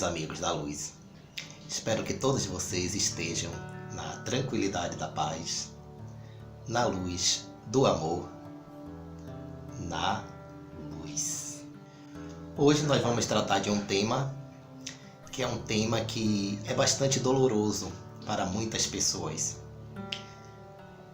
meus amigos da luz. Espero que todos vocês estejam na tranquilidade da paz, na luz do amor, na luz. Hoje nós vamos tratar de um tema que é um tema que é bastante doloroso para muitas pessoas: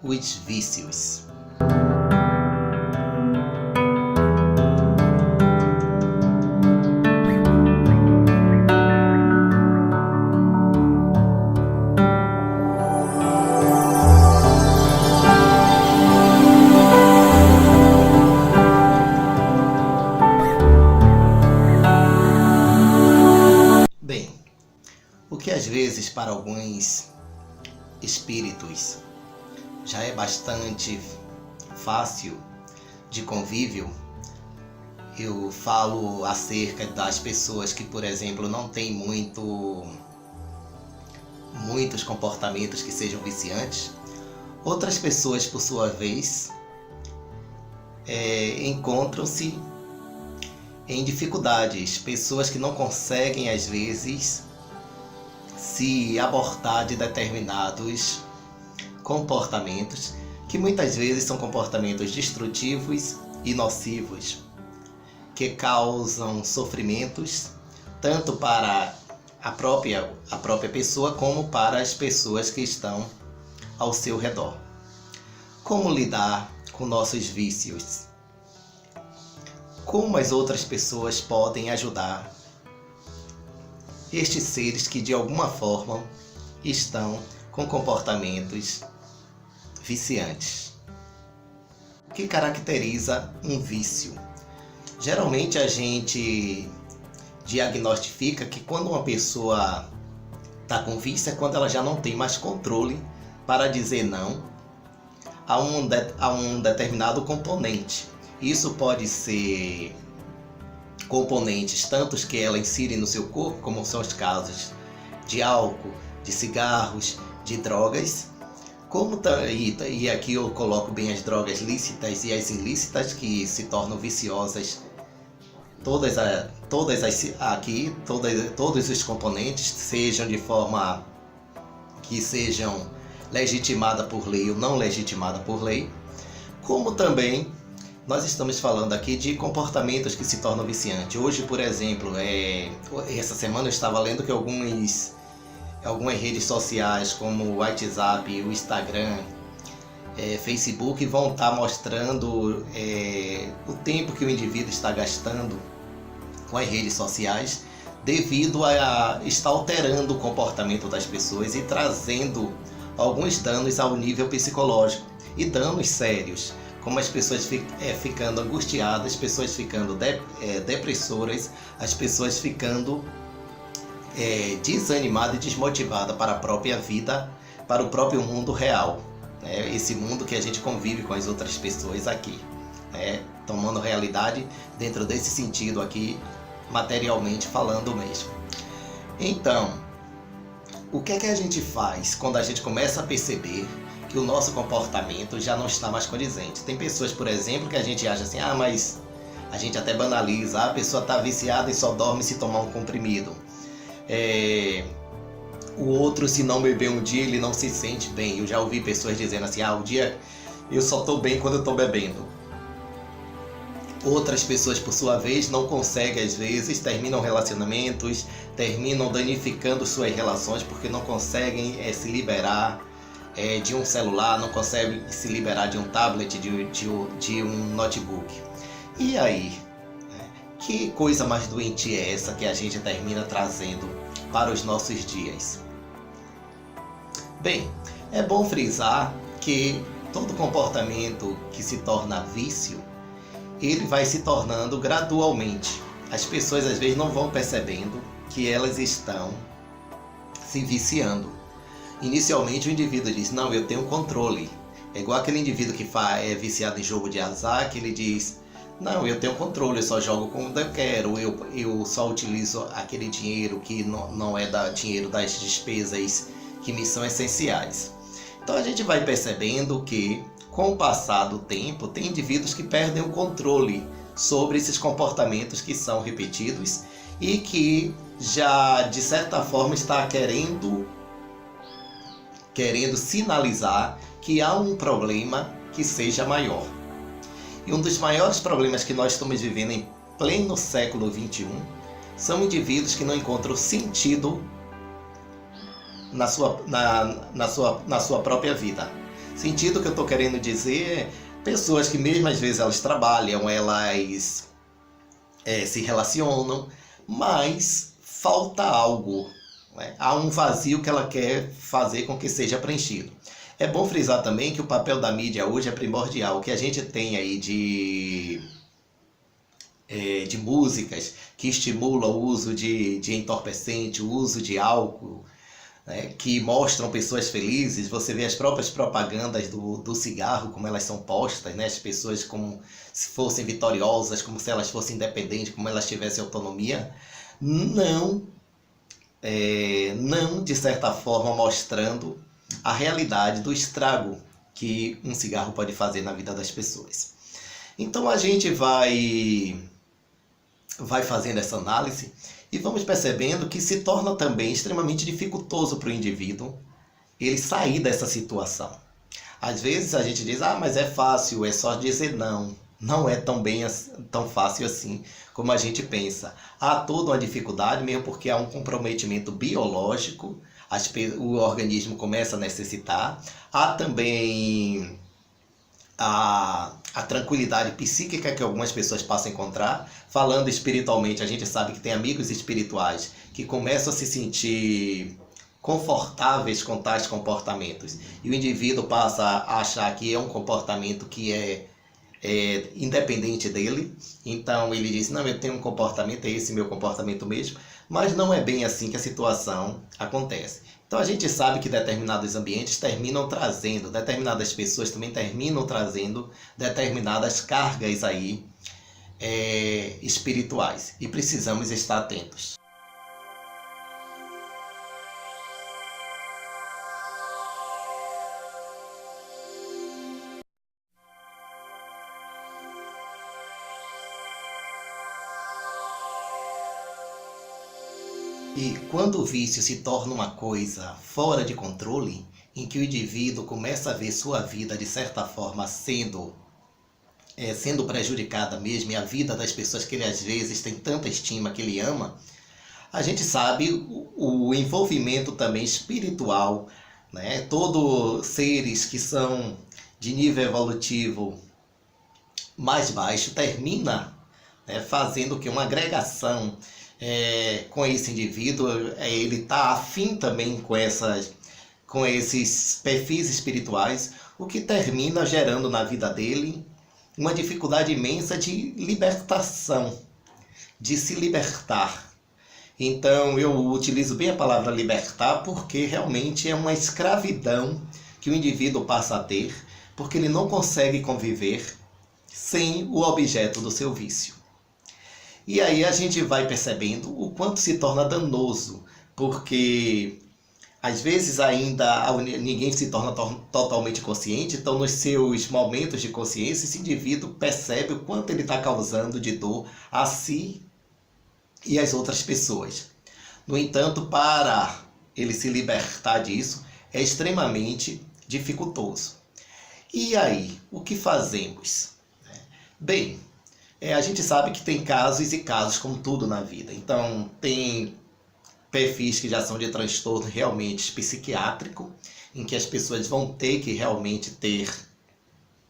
os vícios. Bem, o que às vezes para alguns espíritos já é bastante fácil de convívio, eu falo acerca das pessoas que, por exemplo, não têm muitos comportamentos que sejam viciantes. Outras pessoas, por sua vez, encontram-se em dificuldades, pessoas que não conseguem às vezes se abortar de determinados comportamentos, que muitas vezes são comportamentos destrutivos e nocivos, que causam sofrimentos tanto para a própria pessoa como para as pessoas que estão ao seu redor. Como lidar com nossos vícios? Como as outras pessoas podem ajudar estes seres que de alguma forma estão com comportamentos viciantes? O que caracteriza um vício? Geralmente a gente diagnostica que quando uma pessoa está com vício é quando ela já não tem mais controle para dizer não a um determinado componente. Isso pode ser componentes tantos que ela insere no seu corpo, como são os casos de álcool, de cigarros, de drogas, e aqui eu coloco bem as drogas lícitas e as ilícitas que se tornam viciosas. Todos os componentes, sejam de forma que sejam legitimada por lei ou não legitimada por lei, como também nós estamos falando aqui de comportamentos que se tornam viciantes. Hoje, por exemplo, essa semana eu estava lendo que algumas redes sociais, como o WhatsApp, o Instagram, Facebook, vão estar mostrando o tempo que o indivíduo está gastando com as redes sociais, devido a estar alterando o comportamento das pessoas e trazendo alguns danos ao nível psicológico, e danos sérios, como as pessoas ficando angustiadas, as pessoas ficando depressoras, as pessoas ficando desanimadas e desmotivadas para a própria vida, para o próprio mundo real, esse mundo que a gente convive com as outras pessoas aqui, tomando realidade dentro desse sentido aqui, materialmente falando mesmo. Então, o que é que a gente faz quando a gente começa a perceber que o nosso comportamento já não está mais condizente? Tem pessoas, por exemplo, que a gente acha assim, mas a gente até banaliza, a pessoa está viciada e só dorme se tomar um comprimido. O outro, se não beber um dia, ele não se sente bem. Eu já ouvi pessoas dizendo assim, o dia eu só estou bem quando eu estou bebendo. Outras pessoas, por sua vez, não conseguem, às vezes, terminam relacionamentos, terminam danificando suas relações porque não conseguem se liberar de um celular, não conseguem se liberar de um tablet, de um notebook. E aí? Que coisa mais doentia é essa que a gente termina trazendo para os nossos dias? Bem, é bom frisar que todo comportamento que se torna vício, ele vai se tornando gradualmente. As pessoas às vezes não vão percebendo que elas estão se viciando. Inicialmente o indivíduo diz, não, eu tenho controle. É igual aquele indivíduo que é viciado em jogo de azar, que ele diz, não, eu tenho controle, eu só jogo quando eu quero, eu só utilizo aquele dinheiro que não é dinheiro das despesas que me são essenciais. Então a gente vai percebendo que, com o passar do tempo, tem indivíduos que perdem o controle sobre esses comportamentos que são repetidos e que já de certa forma está querendo sinalizar que há um problema que seja maior. E um dos maiores problemas que nós estamos vivendo em pleno século XXI são indivíduos que não encontram sentido na sua própria vida. Sentido que eu estou querendo dizer é pessoas que mesmo às vezes elas trabalham, elas se relacionam, mas falta algo, né? Há um vazio que ela quer fazer com que seja preenchido. É bom frisar também que o papel da mídia hoje é primordial. O que a gente tem aí de músicas que estimulam o uso de entorpecente, o uso de álcool, né, que mostram pessoas felizes. Você vê as próprias propagandas do cigarro, como elas são postas, né, as pessoas como se fossem vitoriosas, como se elas fossem independentes, como elas tivessem autonomia. Não de certa forma mostrando a realidade do estrago que um cigarro pode fazer na vida das pessoas. Então a gente vai fazendo essa análise e vamos percebendo que se torna também extremamente dificultoso para o indivíduo ele sair dessa situação. Às vezes a gente diz, mas é fácil, é só dizer não. Não é tão fácil assim como a gente pensa. Há toda uma dificuldade, mesmo porque há um comprometimento biológico, o organismo começa a necessitar. Há também a tranquilidade psíquica que algumas pessoas passam a encontrar. Falando espiritualmente, a gente sabe que tem amigos espirituais que começam a se sentir confortáveis com tais comportamentos. E o indivíduo passa a achar que é um comportamento que é independente dele. Então ele diz, não, eu tenho um comportamento, é esse meu comportamento mesmo. Mas não é bem assim que a situação acontece. Então a gente sabe que determinados ambientes terminam trazendo, determinadas pessoas também terminam trazendo determinadas cargas aí espirituais. E precisamos estar atentos. E quando o vício se torna uma coisa fora de controle, em que o indivíduo começa a ver sua vida de certa forma sendo prejudicada mesmo, e a vida das pessoas que ele às vezes tem tanta estima, que ele ama, a gente sabe o envolvimento também espiritual, né? Todos seres que são de nível evolutivo mais baixo termina, né, fazendo que uma agregação com esse indivíduo, ele está afim também com esses perfis espirituais, o que termina gerando na vida dele uma dificuldade imensa de libertação, de se libertar. Então eu utilizo bem a palavra libertar porque realmente é uma escravidão que o indivíduo passa a ter, porque ele não consegue conviver sem o objeto do seu vício. E aí a gente vai percebendo o quanto se torna danoso, porque às vezes ainda ninguém se torna totalmente consciente, então nos seus momentos de consciência esse indivíduo percebe o quanto ele está causando de dor a si e às outras pessoas. No entanto, para ele se libertar disso é extremamente dificultoso. E aí, o que fazemos? Bem, a gente sabe que tem casos e casos, como tudo na vida. Então, tem perfis que já são de transtorno realmente psiquiátrico, em que as pessoas vão ter que realmente ter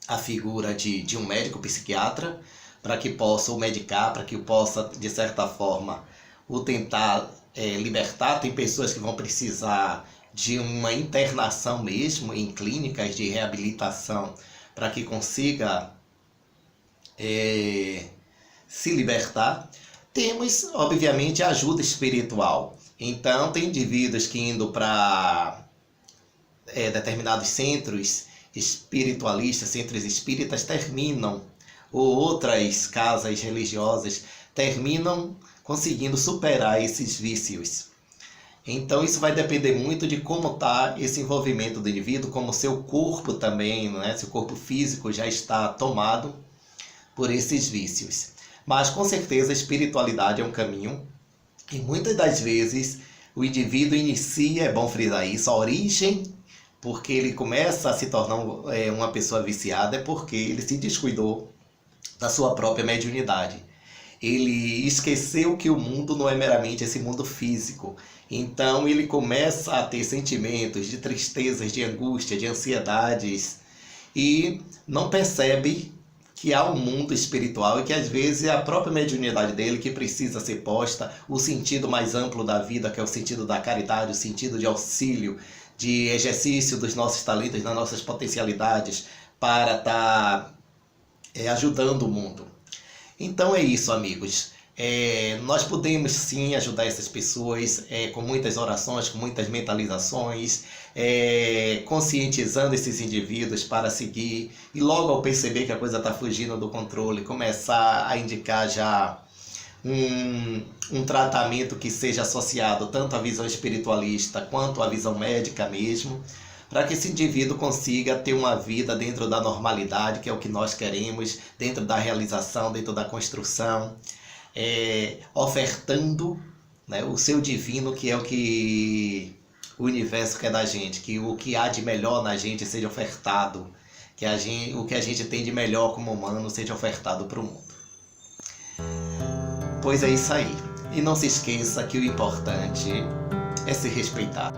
a figura de um médico psiquiatra, para que possa o medicar, para que possa, de certa forma, o tentar libertar. Tem pessoas que vão precisar de uma internação mesmo, em clínicas de reabilitação, para que consiga se libertar. Temos, obviamente, a ajuda espiritual. Então, tem indivíduos que indo para determinados centros espiritualistas, centros espíritas, terminam, ou outras casas religiosas, terminam conseguindo superar esses vícios. Então, isso vai depender muito de como está esse envolvimento do indivíduo, como seu corpo também, né? Seu corpo físico já está tomado por esses vícios. Mas com certeza a espiritualidade é um caminho E muitas das vezes o indivíduo inicia, é bom frisar isso, a origem, porque ele começa a se tornar uma pessoa viciada, é porque ele se descuidou da sua própria mediunidade. Ele esqueceu que o mundo não é meramente esse mundo físico. Então ele começa a ter sentimentos de tristezas, de angústia, de ansiedades e não percebe que há um mundo espiritual e que às vezes é a própria mediunidade dele que precisa ser posta, o sentido mais amplo da vida, que é o sentido da caridade, o sentido de auxílio, de exercício dos nossos talentos, das nossas potencialidades para estar ajudando o mundo. Então é isso, amigos. Nós podemos sim ajudar essas pessoas com muitas orações, com muitas mentalizações, conscientizando esses indivíduos para seguir e logo ao perceber que a coisa está fugindo do controle, começar a indicar já um tratamento que seja associado tanto à visão espiritualista quanto à visão médica mesmo, para que esse indivíduo consiga ter uma vida dentro da normalidade, que é o que nós queremos, dentro da realização, dentro da construção, ofertando, né, o seu divino, que é o que o universo quer da gente, que o que há de melhor na gente seja ofertado, que o que a gente tem de melhor como humano seja ofertado para o mundo. Pois é isso aí. E não se esqueça que o importante é se respeitar.